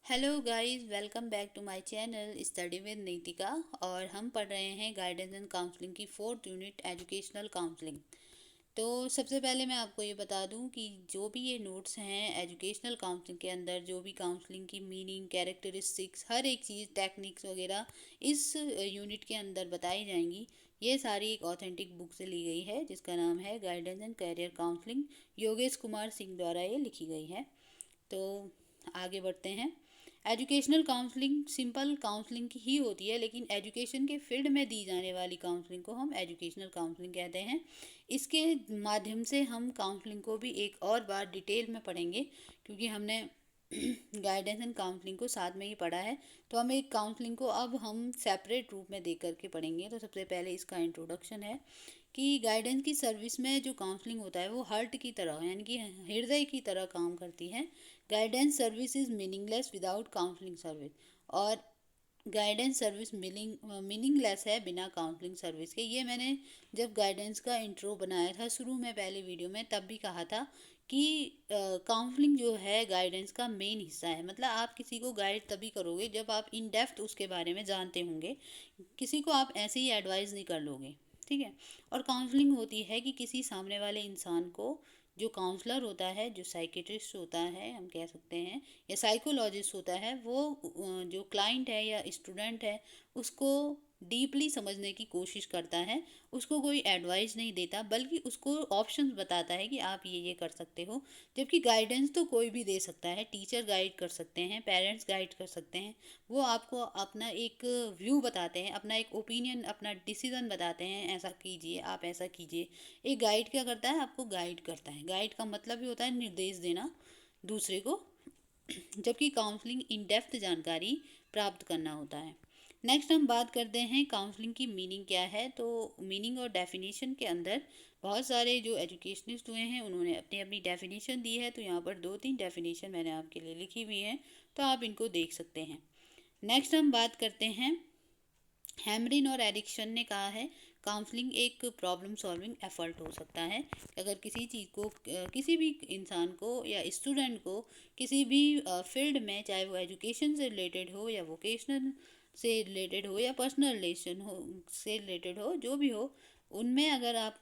Hello guys, welcome back to my channel study with Nitika. और हम पढ़ रहे हैं गाइडेंस एंड काउंसलिंग की फोर्थ यूनिट एजुकेशनल काउंसलिंग। तो सबसे पहले मैं आपको ये बता दूं कि जो भी ये नोट्स हैं एजुकेशनल काउंसलिंग के अंदर, जो भी काउंसलिंग की मीनिंग, कैरेक्टरिस्टिक्स, हर एक चीज़, टेक्निक्स वगैरह इस यूनिट के अंदर बताई जाएंगी। ये सारी एक ऑथेंटिक बुक से ली गई है जिसका नाम है guidance and career counselling. Yogesh Kumar Singh द्वारा ये लिखी गई है। तो आगे बढ़ते हैं। एजुकेशनल काउंसलिंग सिंपल काउंसलिंग ही होती है, लेकिन एजुकेशन के फील्ड में दी जाने वाली काउंसलिंग को हम एजुकेशनल काउंसलिंग कहते हैं। इसके माध्यम से हम काउंसलिंग को भी एक और बार डिटेल में पढ़ेंगे, क्योंकि हमने गाइडेंस एंड काउंसलिंग को साथ में ही पढ़ा है। तो हम एक काउंसलिंग को अब हम सेपरेट रूप में देख करके पढ़ेंगे। तो सबसे पहले इसका इंट्रोडक्शन है कि गाइडेंस की सर्विस में जो काउंसलिंग होता है वो हार्ट की तरह, यानी कि हृदय की तरह काम करती है। Guidance service is meaningless without counselling service, और गाइडेंस सर्विस मीनिंगलेस है बिना काउंसलिंग सर्विस के। ये मैंने जब गाइडेंस का इंट्रो बनाया था शुरू में पहले वीडियो में, तब भी कहा था कि काउंसलिंग जो है गाइडेंस का मेन हिस्सा है। मतलब आप किसी को गाइड तभी करोगे जब आप इन डेप्थ उसके बारे में जानते होंगे। किसी को आप ऐसे ही एडवाइस नहीं कर लोगे, ठीक है। और काउंसलिंग होती है कि किसी सामने वाले इंसान को, जो काउंसलर होता है, जो साइकेट्रिस्ट होता है हम कह सकते हैं, या साइकोलॉजिस्ट होता है, वो जो क्लाइंट है या स्टूडेंट है उसको डीपली समझने की कोशिश करता है। उसको कोई एडवाइस नहीं देता, बल्कि उसको ऑप्शंस बताता है कि आप ये कर सकते हो। जबकि गाइडेंस तो कोई भी दे सकता है, टीचर गाइड कर सकते हैं, पेरेंट्स गाइड कर सकते हैं। वो आपको अपना एक व्यू बताते हैं, अपना एक ओपिनियन, अपना डिसीजन बताते हैं, ऐसा कीजिए, आप ऐसा कीजिए। एक गाइड क्या करता है? आपको गाइड करता है। गाइड का मतलब ही होता है निर्देश देना दूसरे को, जबकि काउंसलिंग इन डेप्थ जानकारी प्राप्त करना होता है। नेक्स्ट हम बात करते हैं काउंसलिंग की मीनिंग क्या है। तो मीनिंग और डेफिनेशन के अंदर बहुत सारे जो एजुकेशनिस्ट हुए हैं उन्होंने अपनी अपनी डेफिनेशन दी है। तो यहाँ पर 2-3 डेफिनेशन मैंने आपके लिए लिखी हुई है, तो आप इनको देख सकते हैं। नेक्स्ट हम बात करते हैं, हैमरिन और एरिक्सन ने कहा है काउंसलिंग एक प्रॉब्लम सॉल्विंग एफर्ट हो सकता है। अगर किसी चीज़ को, किसी भी इंसान को या स्टूडेंट को किसी भी फील्ड में, चाहे वो एजुकेशन से रिलेटेड हो या वोकेशनल से रिलेटेड हो या पर्सनल रिलेशन हो से रिलेटेड हो, जो भी हो, उनमें अगर आप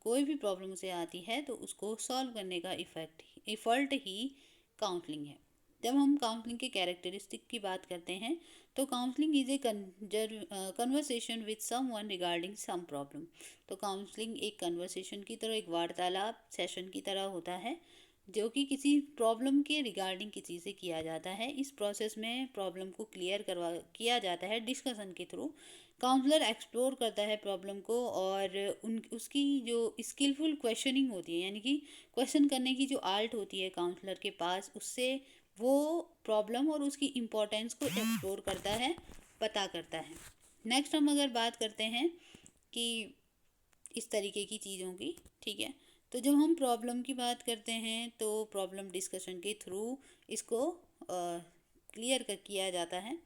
कोई भी प्रॉब्लम से आती है तो उसको सॉल्व करने का एफर्ट ही काउंसलिंग है। जब हम काउंसलिंग के कैरेक्टरिस्टिक की बात करते हैं, तो counselling is a conversation with someone regarding some problem. तो काउंसलिंग एक कन्वर्सेशन की तरह, एक वार्तालाप सेशन की तरह होता है, जो कि किसी प्रॉब्लम के रिगार्डिंग किसी से किया जाता है। इस प्रोसेस में प्रॉब्लम को क्लियर किया जाता है डिस्कशन के थ्रू। काउंसलर एक्सप्लोर करता है प्रॉब्लम को, और उसकी जो स्किलफुल क्वेश्चनिंग होती है, यानी कि क्वेश्चन करने की जो आर्ट होती है काउंसलर के पास, उससे वो प्रॉब्लम और उसकी इम्पोर्टेंस को एक्सप्लोर करता है, पता करता है। नेक्स्ट हम अगर बात करते हैं कि इस तरीके की चीज़ों की, ठीक है। तो जब हम प्रॉब्लम की बात करते हैं तो प्रॉब्लम डिस्कशन के थ्रू इसको क्लियर कर किया जाता है।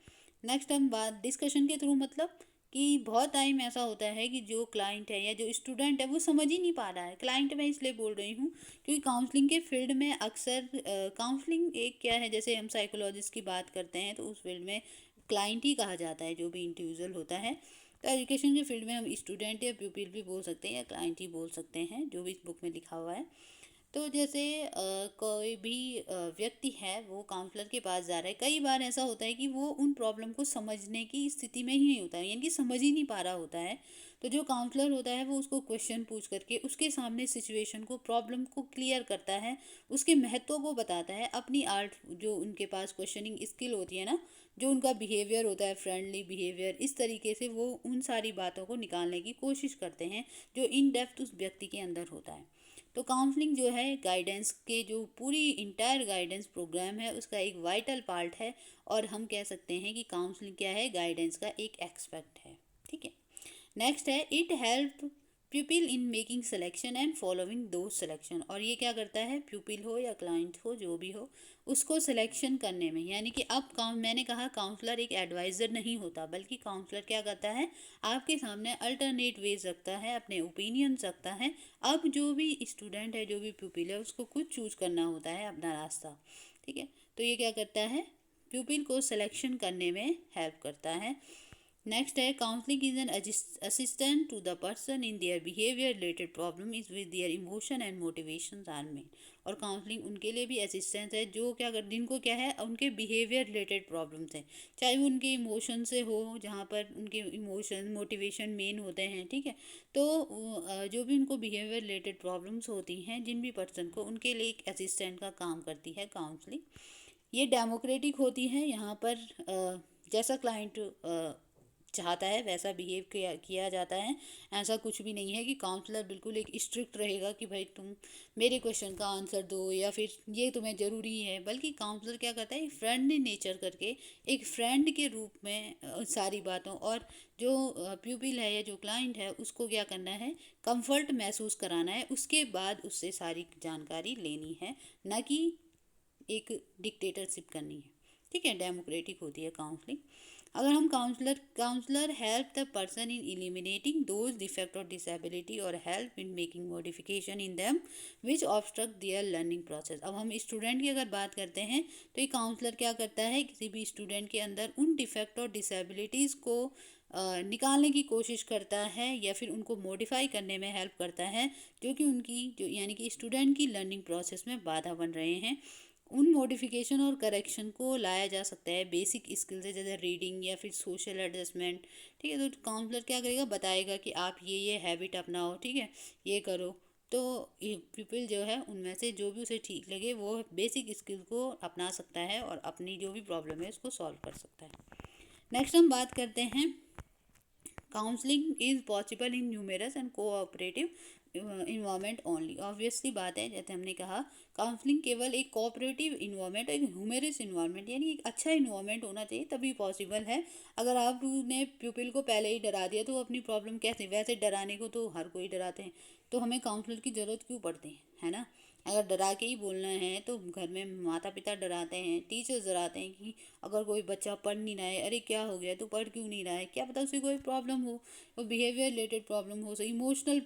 नेक्स्ट हम बात डिस्कशन के थ्रू, मतलब कि बहुत टाइम ऐसा होता है कि जो क्लाइंट है या जो स्टूडेंट है वो समझ ही नहीं पा रहा है। क्लाइंट मैं इसलिए बोल रही हूँ क्योंकि काउंसलिंग के फील्ड में अक्सर काउंसलिंग एक क्या है, जैसे हम साइकोलॉजिस्ट की बात करते हैं तो उस फील्ड में क्लाइंट ही कहा जाता है जो भी इंडिविजुअल होता है। तो एजुकेशन के फील्ड में हम स्टूडेंट या प्यूपिल भी बोल सकते हैं या क्लाइंट ही बोल सकते हैं, जो भी इस बुक में लिखा हुआ है। तो जैसे कोई भी व्यक्ति है वो काउंसलर के पास जा रहा है, कई बार ऐसा होता है कि वो उन प्रॉब्लम को समझने की स्थिति में ही नहीं होता है, यानी कि समझ ही नहीं पा रहा होता है। तो जो काउंसलर होता है वो उसको क्वेश्चन पूछ करके उसके सामने सिचुएशन को, प्रॉब्लम को क्लियर करता है, उसके महत्व को बताता है। अपनी आर्ट, जो उनके पास क्वेश्चनिंग स्किल होती है ना, जो उनका बिहेवियर होता है, फ्रेंडली बिहेवियर, इस तरीके से वो उन सारी बातों को निकालने की कोशिश करते हैं जो इन डेप्थ उस व्यक्ति के अंदर होता है। तो काउंसलिंग जो है गाइडेंस के, जो पूरी इंटायर गाइडेंस प्रोग्राम है, उसका एक वाइटल पार्ट है। और हम कह सकते हैं कि काउंसलिंग क्या है, गाइडेंस का एक एक्सपेक्ट है, ठीक है। नेक्स्ट है, it help प्यूपिल in making selection and following दो सिलेक्शन। और ये क्या करता है, प्यूपिल हो या क्लाइंट हो, जो भी हो, उसको सिलेक्शन करने में, यानी कि अब मैंने कहा काउंसलर एक एडवाइज़र नहीं होता, बल्कि काउंसलर क्या करता है, आपके सामने अल्टरनेट वेज रखता है, अपने ओपिनियंस रखता है। अब जो भी स्टूडेंट है, जो भी प्यूपिल है, उसको खुद चूज करना होता है अपना रास्ता, ठीक है। तो ये क्या करता है, प्यूपिल को सिलेक्शन करने में हेल्प करता है। नेक्स्ट है counselling is an assistant to the person in their behaviour related problem is with their emotion and motivation are main. और काउंसलिंग उनके लिए भी असिस्टेंस है जो क्या कर जिनको क्या है उनके बिहेवियर रिलेटेड प्रॉब्लम्स हैं, चाहे वो उनके इमोशन से हो, जहाँ पर उनके इमोशन मोटिवेशन मेन होते हैं, ठीक है। तो जो भी उनको बिहेवियर रिलेटेड प्रॉब्लम्स होती हैं जिन भी पर्सन को, उनके लिए एक असिस्टेंट का काम करती है काउंसलिंग। ये डेमोक्रेटिक होती है, यहाँ पर जैसा क्लाइंट चाहता है वैसा बिहेव किया जाता है। ऐसा कुछ भी नहीं है कि काउंसलर बिल्कुल एक स्ट्रिक्ट रहेगा कि भाई तुम मेरे क्वेश्चन का आंसर दो या फिर ये तुम्हें ज़रूरी है, बल्कि काउंसलर क्या करता है फ्रेंडली नेचर करके एक फ्रेंड के रूप में सारी बातों, और जो प्यूपिल है या जो क्लाइंट है उसको क्या करना है, कंफर्ट महसूस कराना है, उसके बाद उससे सारी जानकारी लेनी है, ना कि एक डिक्टेटरशिप करनी है, ठीक है। डेमोक्रेटिक होती है काउंसलिंग। अगर हम counsellor help the person in eliminating those defect और डिसेबिलिटी और help in making modification in them which obstruct their learning process. अब हम स्टूडेंट की अगर बात करते हैं तो ये काउंसलर क्या करता है, किसी भी स्टूडेंट के अंदर उन डिफेक्ट और डिसेबिलिटीज़ को निकालने की कोशिश करता है या फिर उनको मॉडिफाई करने में हेल्प करता है, जो कि उनकी जो यानी कि स्टूडेंट की लर्निंग प्रोसेस में बाधा बन रहे हैं। उन मॉडिफिकेशन और करेक्शन को लाया जा सकता है बेसिक स्किल से, जैसे रीडिंग या फिर सोशल एडजस्टमेंट, ठीक है। तो काउंसलर क्या करेगा, बताएगा कि आप ये हैबिट अपनाओ, ठीक है, ये करो। तो पीपल जो है उनमें से जो भी उसे ठीक लगे वो बेसिक स्किल को अपना सकता है और अपनी जो भी प्रॉब्लम है उसको सॉल्व कर सकता है। नेक्स्ट हम बात करते हैं counselling is possible in numerous and cooperative environment only. Obviously बात है, जैसे हमने कहा काउंसलिंग केवल एक कोऑपरेटिव इन्वायरमेंट, एक ह्यूमरस इन्वायरमेंट यानी एक अच्छा इन्वायरमेंट होना चाहिए तभी पॉसिबल है। अगर आपने प्यूपिल को पहले ही डरा दिया तो वो अपनी प्रॉब्लम कैसे, वैसे डराने को तो हर कोई डराते हैं, तो हमें काउंसलर की ज़रूरत क्यों पड़ती है ना। अगर डरा के ही बोलना है तो घर में माता पिता डराते हैं, टीचर्स डराते हैं कि अगर कोई बच्चा पढ़ नहीं रहा है, अरे क्या हो गया तो पढ़ क्यों नहीं रहा है, क्या पता उसे कोई प्रॉब्लम हो, वो बिहेवियर रिलेटेड प्रॉब्लम हो सकती, इमोशनल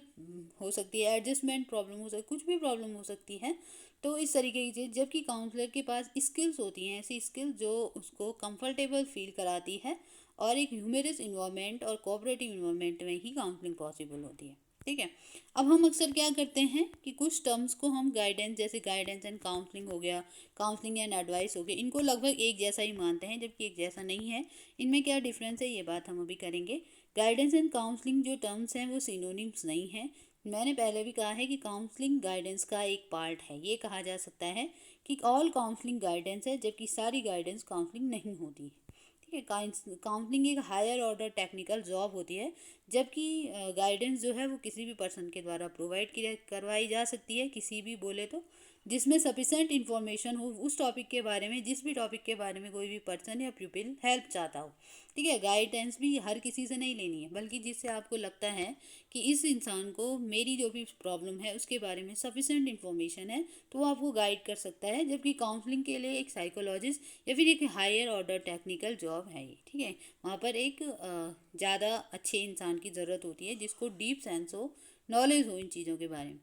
हो सकती है, एडजस्टमेंट प्रॉब्लम हो सकती, कुछ भी प्रॉब्लम हो सकती है। तो इस तरीके की चीज़, जबकि काउंसलर के पास स्किल्स होती हैं, ऐसी स्किल्स जो उसको कंफर्टेबल फील कराती है, और एक ह्यूमरस इन्वायरमेंट और कोऑपरेटिव इन्वायरमेंट में ही काउंसलिंग पॉसिबल होती है, ठीक है। अब हम अक्सर क्या करते हैं कि कुछ टर्म्स को हम गाइडेंस, जैसे गाइडेंस एंड काउंसलिंग हो गया, काउंसलिंग एंड एडवाइस हो गया, इनको लगभग एक जैसा ही मानते हैं, जबकि एक जैसा नहीं है। इनमें क्या डिफरेंस है ये बात हम अभी करेंगे। गाइडेंस एंड काउंसलिंग जो टर्म्स हैं वो सिनोनिम्स नहीं हैं। मैंने पहले भी कहा है कि काउंसलिंग गाइडेंस का एक पार्ट है। ये कहा जा सकता है कि ऑल काउंसलिंग गाइडेंस है, जबकि सारी गाइडेंस काउंसलिंग नहीं होती, ठीक है। काउंसलिंग एक हायर ऑर्डर टेक्निकल जॉब होती है, जबकि गाइडेंस जो है वो किसी भी पर्सन के द्वारा प्रोवाइड करवाई जा सकती है, किसी भी बोले तो, जिसमें सफिशेंट इन्फॉर्मेशन हो उस टॉपिक के बारे में, जिस भी टॉपिक के बारे में कोई भी पर्सन या प्यूपिल हेल्प चाहता हो, ठीक है। गाइडेंस भी हर किसी से नहीं लेनी है, बल्कि जिससे आपको लगता है कि इस इंसान को मेरी जो भी प्रॉब्लम है उसके बारे में सफिशेंट इन्फॉर्मेशन है, तो वो आपको गाइड कर सकता है। जबकि काउंसलिंग के लिए एक साइकोलॉजिस्ट या फिर एक हायर ऑर्डर टेक्निकल जॉब है ये, ठीक है। वहाँ पर एक ज़्यादा अच्छे इंसान की ज़रूरत होती है जिसको डीप सेंस हो, नॉलेज हो इन चीज़ों के बारे में।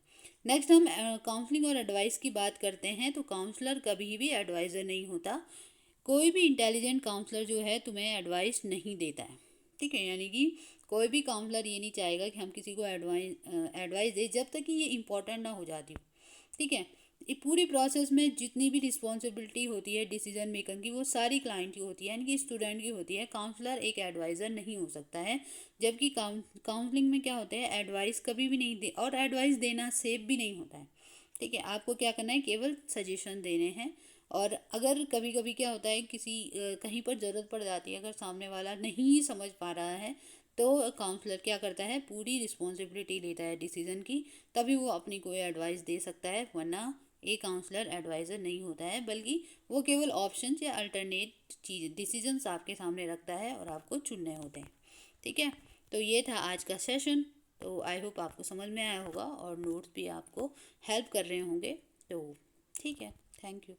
नेक्स्ट हम काउंसलिंग और एडवाइस की बात करते हैं। तो काउंसलर कभी भी एडवाइज़र नहीं होता। कोई भी इंटेलिजेंट काउंसलर जो है तुम्हें एडवाइस नहीं देता है, ठीक है। यानी कि कोई भी काउंसलर ये नहीं चाहेगा कि हम किसी को एडवाइस दें जब तक कि ये इम्पोर्टेंट ना हो जाती हो, ठीक है। ये पूरी प्रोसेस में जितनी भी रिस्पॉन्सिबिलिटी होती है डिसीजन मेकर की, वो सारी क्लाइंट की होती है, यानी कि स्टूडेंट की होती है। काउंसलर एक एडवाइज़र नहीं हो सकता है। जबकि काउंसलिंग में क्या होता है, एडवाइस कभी भी नहीं दे, और एडवाइस देना सेफ भी नहीं होता है, ठीक है। आपको क्या करना है, केवल सजेशन देने हैं। और अगर कभी कभी क्या होता है, किसी कहीं पर ज़रूरत पड़ जाती है, अगर सामने वाला नहीं समझ पा रहा है, तो काउंसलर क्या करता है, पूरी रिस्पॉन्सिबिलिटी लेता है डिसीज़न की, तभी वो अपनी कोई एडवाइस दे सकता है। वरना एक काउंसलर एडवाइज़र नहीं होता है, बल्कि वो केवल ऑप्शंस या अल्टरनेट चीज़ डिसीजंस आपके सामने रखता है और आपको चुनने होते हैं, ठीक है। तो ये था आज का सेशन। तो आई होप आपको समझ में आया होगा और नोट्स भी आपको हेल्प कर रहे होंगे। तो ठीक है, थैंक यू।